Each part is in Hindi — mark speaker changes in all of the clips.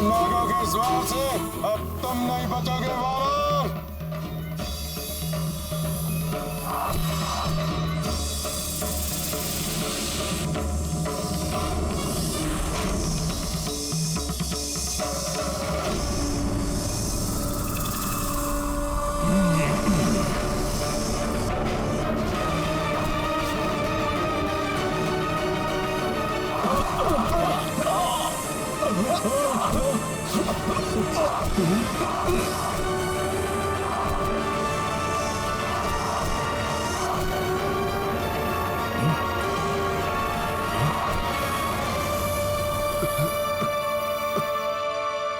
Speaker 1: नागों के स्वार से अब तुम नहीं बचोगे वानर।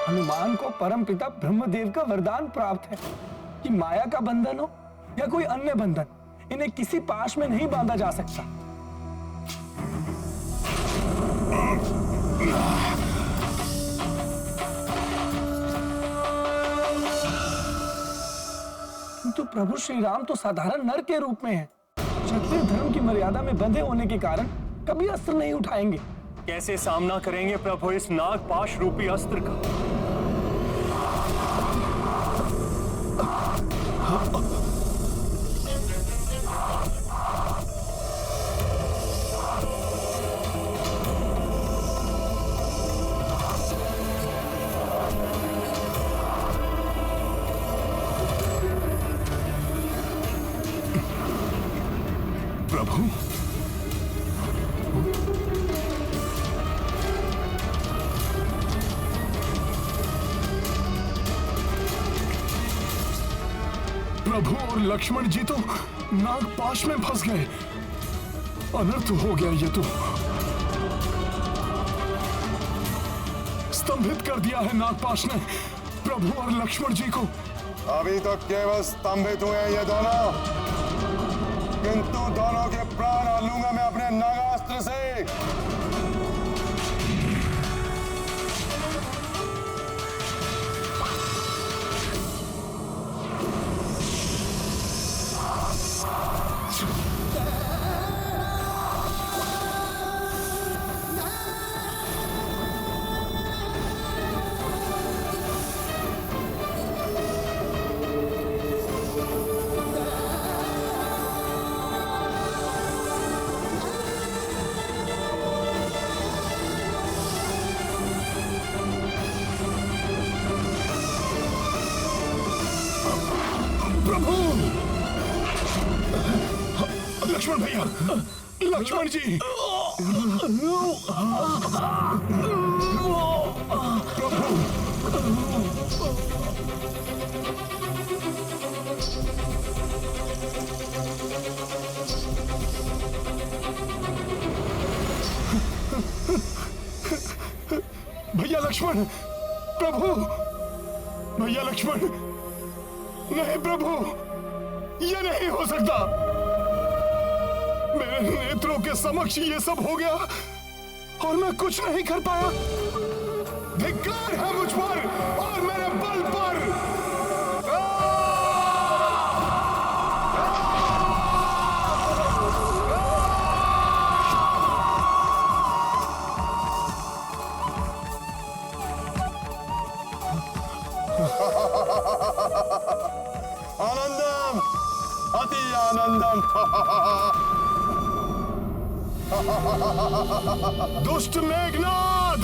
Speaker 2: हनुमान को परमपिता ब्रह्मदेव का वरदान प्राप्त है कि माया का बंधन हो या कोई अन्य बंधन, इन्हें किसी पाश में नहीं बांधा जा सकता। किंतु प्रभु श्री राम तो साधारण नर के रूप में हैं। क्षत्रिय धर्म की मर्यादा में बंधे होने के कारण कभी अस्त्र नहीं उठाएंगे।
Speaker 3: कैसे सामना करेंगे प्रभु इस नागपाश रूपी अस्त्र का?
Speaker 1: प्रभु, प्रभु और लक्ष्मण जी तो नागपाश में फंस गए। अनर्थ हो गया ये तो। स्तंभित कर दिया है नागपाश ने प्रभु और लक्ष्मण जी को। अभी तो केवल स्तंभित हुए हैं ये दोनों, किंतु दोनों के प्राण लूंगा मैं अपने नागास्त्र से। लक्ष्मण भैया, लक्ष्मण जी, भैया लक्ष्मण, प्रभु, भैया लक्ष्मण, नहीं प्रभु, ये नहीं हो सकता। मेरे नेत्रों के समक्ष ये सब हो गया और मैं कुछ नहीं कर पाया। धिक्कार है मुझ पर और मेरे बल पर। आनंदम, अति आनंदम। दुष्ट मेघनाद,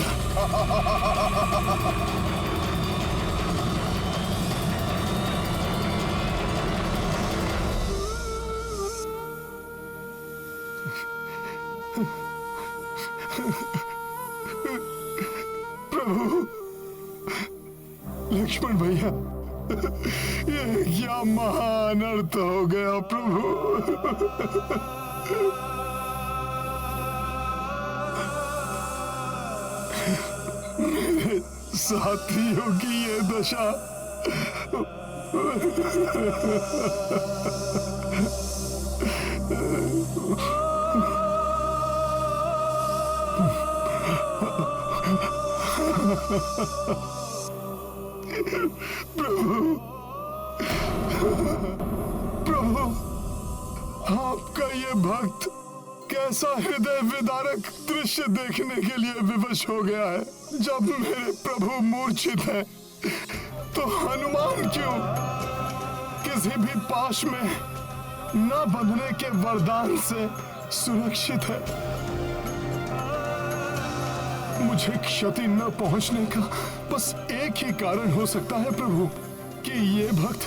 Speaker 1: प्रभु, लक्ष्मण भैया, ये क्या महान अनर्थ हो गया प्रभु। मेरे साथियों की ये दशा। प्रभु, प्रभु, आपका ये भक्त ऐसा हृदय विदारक दृश्य देखने के लिए विवश हो गया है। जब मेरे प्रभु मूर्छित है तो हनुमान क्यों किसी भी पाश में न बंधने के वरदान से सुरक्षित है। मुझे क्षति न पहुंचने का बस एक ही कारण हो सकता है प्रभु, कि ये भक्त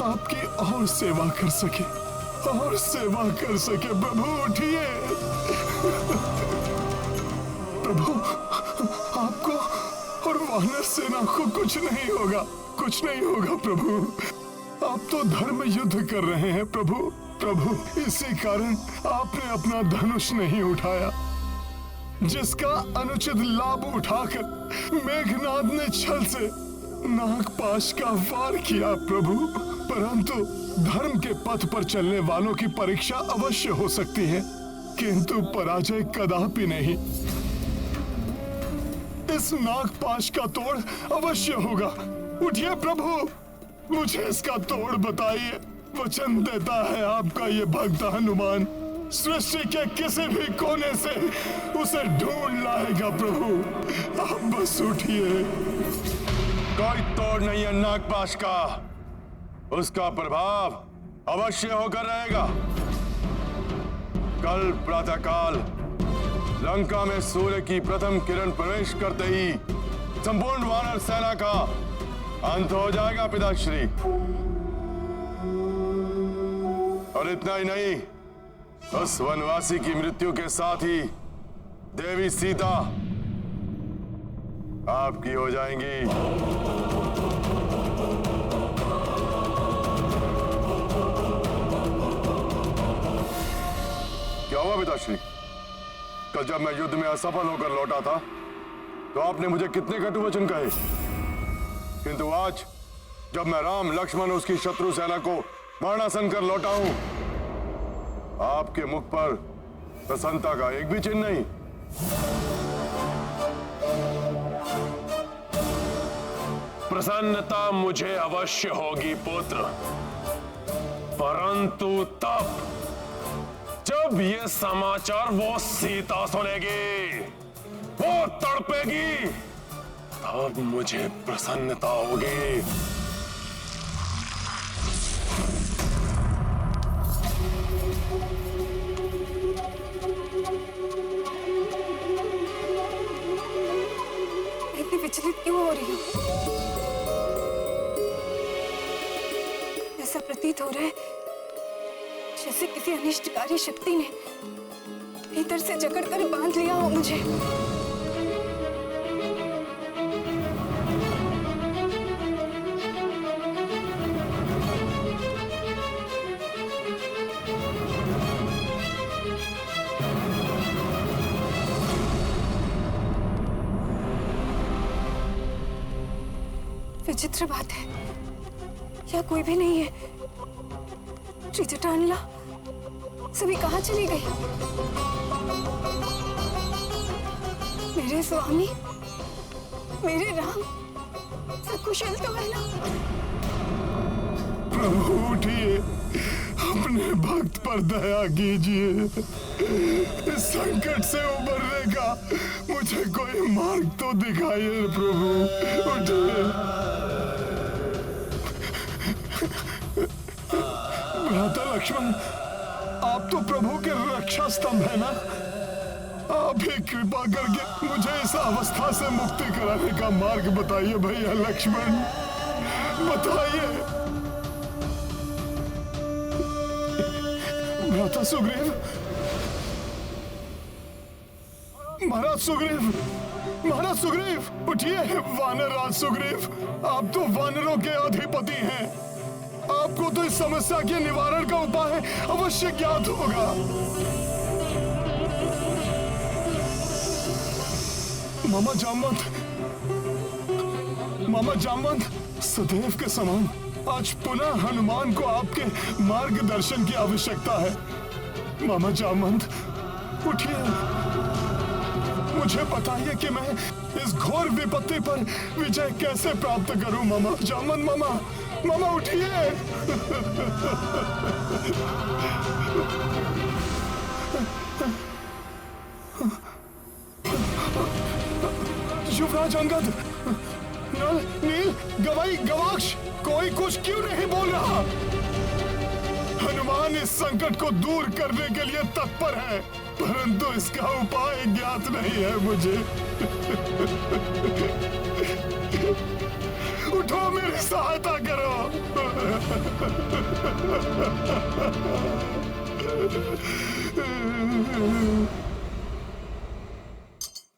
Speaker 1: आपकी और सेवा कर सके, और सेवा कर सके। प्रभु उठिए। प्रभु आपको और वानर सेना को कुछ नहीं होगा, कुछ नहीं होगा प्रभु। आप तो धर्म युद्ध कर रहे हैं प्रभु। प्रभु इसी कारण आपने अपना धनुष नहीं उठाया, जिसका अनुचित लाभ उठाकर मेघनाद ने छल से नागपाश का वार किया प्रभु। परंतु धर्म के पथ पर चलने वालों की परीक्षा अवश्य हो सकती है, किंतु पराजय कदापि नहीं। इस नागपाश का तोड़ अवश्य होगा। उठिए प्रभु, मुझे इसका तोड़ बताइए। वचन देता है आपका ये भक्त हनुमान सृष्टि के किसी भी कोने से उसे ढूंढ लाएगा प्रभु। आप बस उठिए। कोई तोड़ नहीं है नागपाश का, उसका प्रभाव अवश्य होकर रहेगा। कल प्रातःकाल लंका में सूर्य की प्रथम किरण प्रवेश करते ही संपूर्ण वानर सेना का अंत हो जाएगा पिताश्री। और इतना ही नहीं, उस वनवासी की मृत्यु के साथ ही देवी सीता आपकी हो जाएंगी। क्या हुआ पिताश्री? कल जब मैं युद्ध में असफल होकर लौटा था तो आपने मुझे कितने कटु वचन कहे, किंतु आज जब मैं राम लक्ष्मण उसकी शत्रु सेना को मरणासन कर लौटा हूं, आपके मुख पर प्रसन्नता का एक भी चिन्ह नहीं।
Speaker 4: प्रसन्नता मुझे अवश्य होगी पुत्र, परंतु तब जब ये समाचार वो सीता सुनेगी, वो तड़पेगी, तब मुझे प्रसन्नता होगी।
Speaker 5: इतनी विचलित क्यों हो रही हूँ? ऐसा प्रतीत हो रहा है जैसे किसी अनिष्टकारी शक्ति ने भीतर से जकड़कर बांध लिया हो मुझे। विचित्र बात है, यहाँ कोई भी नहीं है। त्रिजटानला सभी कहाँ चली गई? मेरे स्वामी, मेरे राम सकुशल तो है ना?
Speaker 1: प्रभु उठिए, अपने भक्त पर दया कीजिए। इस संकट से उबरने का मुझे कोई मार्ग तो दिखाइए प्रभु। उठिए। भ्राता लक्ष्मण, आप तो प्रभु के रक्षा स्तंभ है ना? आप ही कृपा करके मुझे इस अवस्था से मुक्ति कराने का मार्ग बताइए भैया लक्ष्मण, बताइए। भ्राता सुग्रीव, महाराज सुग्रीव, महाराज सुग्रीव, उठिए। वानर राज सुग्रीव, आप तो वानरों के अधिपति हैं। आपको तो इस समस्या के निवारण का उपाय अवश्य ज्ञात होगा। मामा जामवंत, मामा जामवंत, सदैव के समान आज पुनः हनुमान को आपके मार्गदर्शन की आवश्यकता है। मामा जामवंत, उठिए। मुझे बताइए कि मैं इस घोर विपत्ति पर विजय कैसे प्राप्त करूं। मामा जामवंत, मामा, मामा उठिए। युवराज अंगद, नल, नील, गवाई, गवाक्ष, कोई कुछ क्यों नहीं बोल रहा? हनुमान इस संकट को दूर करने के लिए तत्पर है, परंतु इसका उपाय ज्ञात नहीं है मुझे। उठो, मेरी सहायता करो।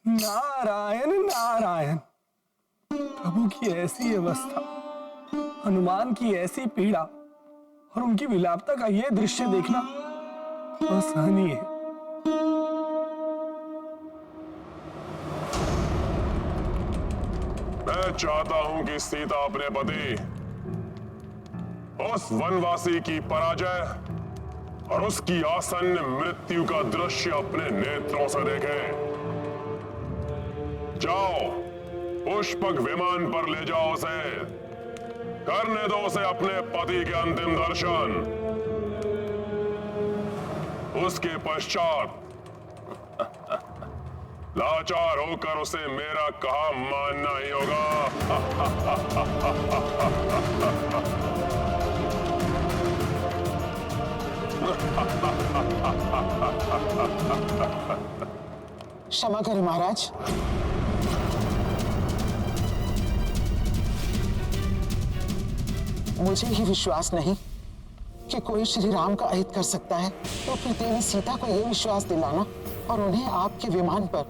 Speaker 2: नारायण नारायण। प्रभु की ऐसी अवस्था, हनुमान की ऐसी पीड़ा और उनकी विलापता का यह दृश्य देखना असहनीय है।
Speaker 4: मैं चाहता हूं कि सीता अपने पति उस वनवासी की पराजय और उसकी आसन्न मृत्यु का दृश्य अपने नेत्रों से देखे। जाओ, पुष्पक विमान पर ले जाओ उसे, करने दो उसे अपने पति के अंतिम दर्शन। उसके पश्चात लाचार होकर उसे मेरा कहा मानना ही होगा।
Speaker 6: क्षमा करें महाराज। मुझे ही विश्वास नहीं कि कोई श्री राम का अहित कर सकता है, तो फिर देवी सीता को यह विश्वास दिलाना और उन्हें आपके विमान पर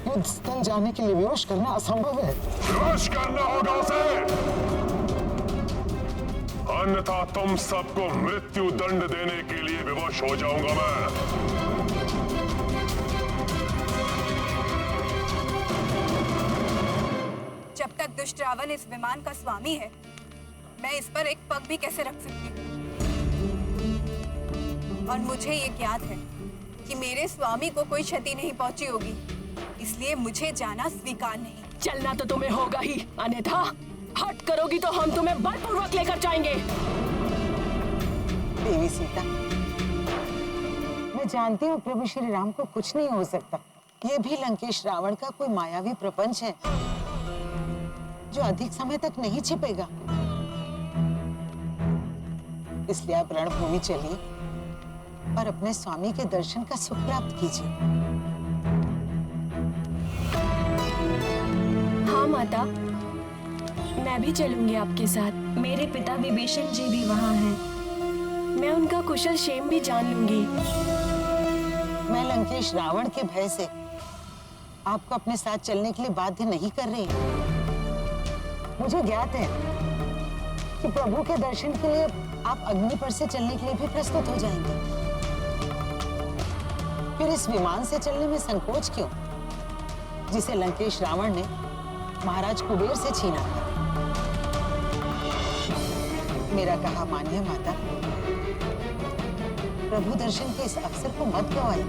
Speaker 6: युद्ध स्थल जाने के लिए विवश करना असंभव है।
Speaker 4: विवश करना होगा उसे, अन्यथा तुम सबको मृत्यु दंड देने के लिए विवश हो जाऊंगा मैं।
Speaker 5: जब तक दुष्ट रावण इस विमान का स्वामी है, मैं इस पर एक पग भी कैसे रख सकती हूँ? और मुझे ये ज्ञात है कि मेरे स्वामी को कोई क्षति नहीं पहुंची होगी, इसलिए मुझे जाना स्वीकार नहीं।
Speaker 7: चलना तो तुम्हें होगा ही, अन्यथा हट करोगी तो हम तुम्हें बलपूर्वक लेकर जाएंगे।
Speaker 6: देवी सीता, मैं जानती हूँ प्रभु श्री राम को कुछ नहीं हो सकता। ये भी लंकेश रावण का कोई मायावी प्रपंच है जो अधिक समय तक नहीं छिपेगा। इसलिए आप रणभूमि चलिए और अपने स्वामी के दर्शन का सुख प्राप्त कीजिए।
Speaker 7: हाँ माता, मैं भी चलूंगी आपके साथ। मेरे पिता विभीषण जी भी वहाँ हैं। मैं उनका कुशल क्षेम भी जान लूंगी।
Speaker 6: मैं लंकेश रावण के भय से आपको अपने साथ चलने के लिए बाध्य नहीं कर रही। मुझे ज्ञात है कि प्रभु के दर्शन के लिए आप अग्नि पर से चलने के लिए भी प्रस्तुत हो जाएंगे। फिर इस विमान से चलने में संकोच क्यों, जिसे लंकेश रावण ने महाराज कुबेर से छीना था? मेरा कहा मानिए माता, प्रभु दर्शन के इस अवसर को मत गवाइए।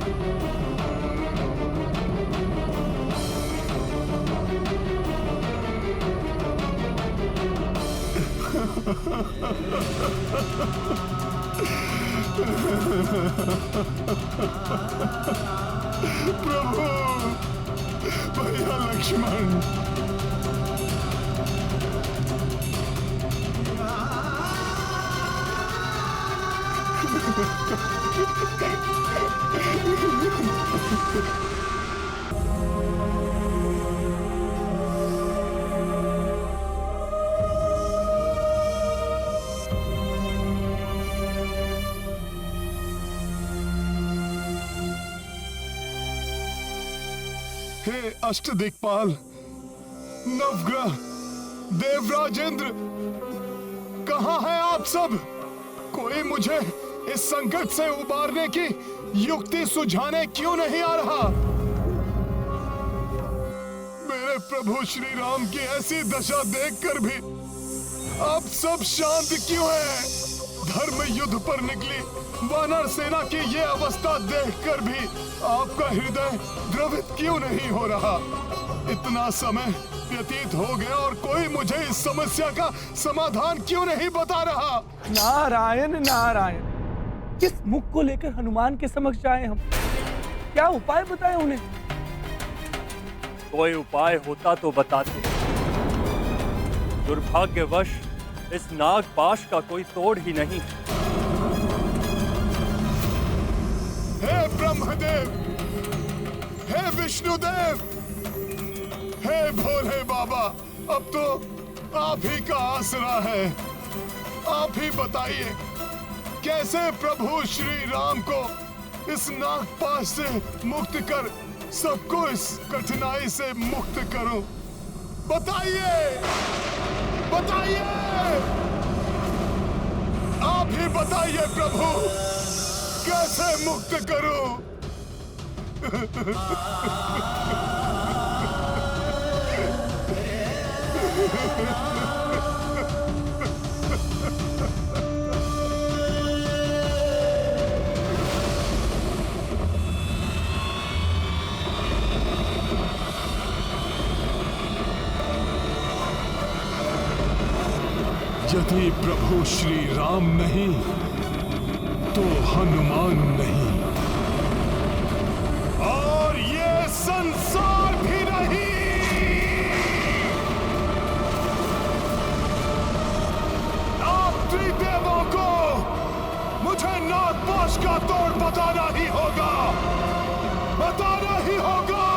Speaker 1: प्रभु, भैया लक्ष्मण, हे अष्टदिक्पाल, नवग्रह, देवराजेंद्र, कहाँ हैं आप सब? कोई मुझे इस संकट से उबारने की युक्ति सुझाने क्यों नहीं आ रहा? मेरे प्रभु श्री राम की ऐसी दशा देखकर भी आप सब शांत क्यों हैं? धर्म युद्ध पर निकली वानर सेना की ये अवस्था देखकर भी आपका हृदय द्रवित क्यों नहीं हो रहा? इतना समय व्यतीत हो गया और कोई मुझे इस समस्या का समाधान क्यों नहीं बता रहा?
Speaker 2: नारायण नारायण। किस मुख को लेकर हनुमान के समक्ष आए हम? क्या उपाय बताएं उन्हें?
Speaker 3: कोई उपाय होता तो बताते। दुर्भाग्यवश इस नागपाश का कोई तोड़ ही नहीं।
Speaker 1: हे ब्रह्मदेव, हे विष्णुदेव, हे भोले बाबा, अब तो आप ही का आसरा है। आप ही बताइए कैसे प्रभु श्री राम को इस नागपाश से मुक्त कर सबको इस कठिनाई से मुक्त करूं। बताइए, बताइए, आप ही बताइए प्रभु, कैसे मुक्त करूं? यदि प्रभु श्री राम नहीं तो हनुमान नहीं, और ये संसार भी नहीं। आप त्रिदेवों को मुझे नागपाश का तोड़ बताना ही होगा, बताना ही होगा।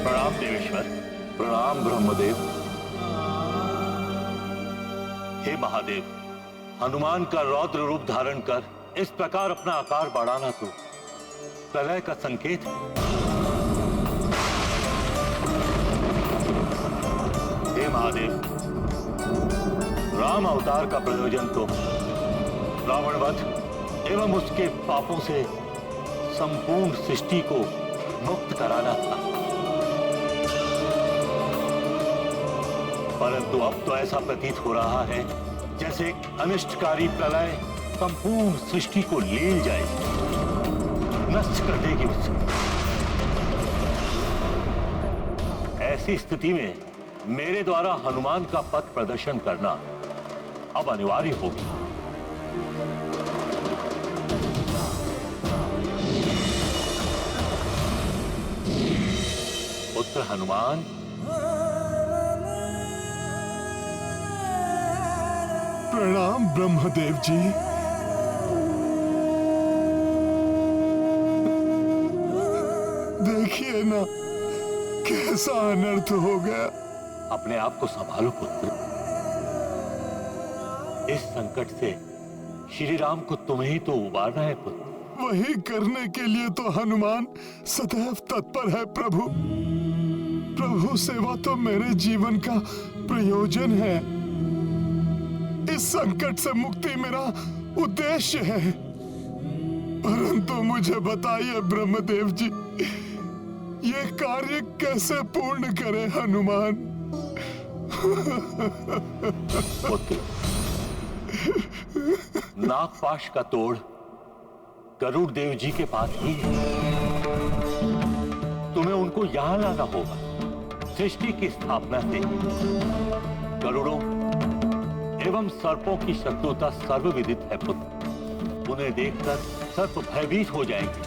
Speaker 8: प्रणाम देवेश्वर।
Speaker 9: प्रणाम ब्रह्मदेव।
Speaker 8: हे महादेव, हनुमान का रौद्र रूप धारण कर इस प्रकार अपना आकार बढ़ाना तो प्रलय का संकेत है। हे महादेव, राम अवतार का प्रयोजन तो रावण वध एवं उसके पापों से संपूर्ण सृष्टि को मुक्त कराना था, परंतु अब तो ऐसा प्रतीत हो रहा है जैसे एक अनिष्टकारी प्रलय संपूर्ण सृष्टि को लील जाए, नष्ट कर देगी उसे। ऐसी स्थिति में मेरे द्वारा हनुमान का पथ प्रदर्शन करना अब अनिवार्य होगा। पुत्र हनुमान,
Speaker 1: प्रणाम ब्रह्मदेव जी। देखिए ना कैसा अनर्थ हो गया।
Speaker 8: अपने आप को संभालो पुत्र। इस संकट से श्री राम को तुम्हें ही तो उबारना है पुत्र।
Speaker 1: वही करने के लिए तो हनुमान सदैव तत्पर है प्रभु। प्रभु सेवा तो मेरे जीवन का प्रयोजन है। इस संकट से मुक्ति मेरा उद्देश्य है। परंतु मुझे बताइए ब्रह्मदेव जी, ये कार्य कैसे पूर्ण करे हनुमान?
Speaker 8: पुत्र, नागपाश का तोड़ गरुड़ देव जी के पास ही है। तुम्हें उनको यहां लाना होगा। सृष्टि की स्थापना से गरुड़ों एवं सर्पों की शत्रुता सर्वविदित है पुत्र। उन्हें देखकर सर्प भयभीत हो जाएंगे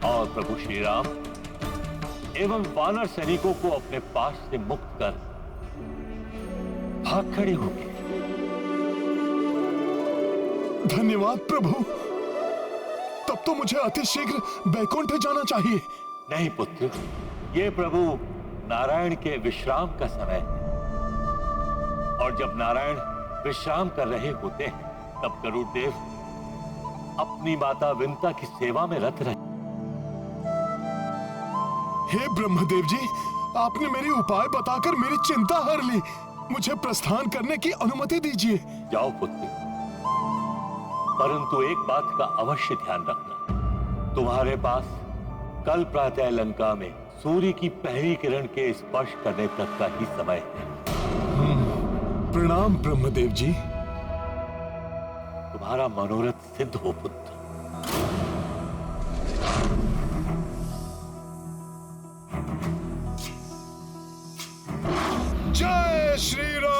Speaker 8: और प्रभु श्री राम एवं वानर सैनिकों को अपने पास से मुक्त कर भाग खड़े होंगे।
Speaker 1: धन्यवाद प्रभु। तब तो मुझे अतिशीघ्र बैकुंठ जाना चाहिए।
Speaker 8: नहीं पुत्र, ये प्रभु नारायण के विश्राम का समय है, और जब नारायण विश्राम कर रहे होते हैं तब गरुड़ देव अपनी माता विंता की सेवा में रत रहे।
Speaker 1: हे ब्रह्मदेव जी, आपने मेरी उपाय बताकर मेरी चिंता हर ली। मुझे प्रस्थान करने की अनुमति दीजिए।
Speaker 8: जाओ पुत्र, परंतु एक बात का अवश्य ध्यान रखना। तुम्हारे पास कल प्रातः लंका में सूर्य की पहली किरण के स्पर्श करने तक का ही समय है।
Speaker 1: प्रणाम ब्रह्मदेव जी।
Speaker 8: तुम्हारा मनोरथ सिद्ध हो पुत्र।
Speaker 1: जय श्री राम।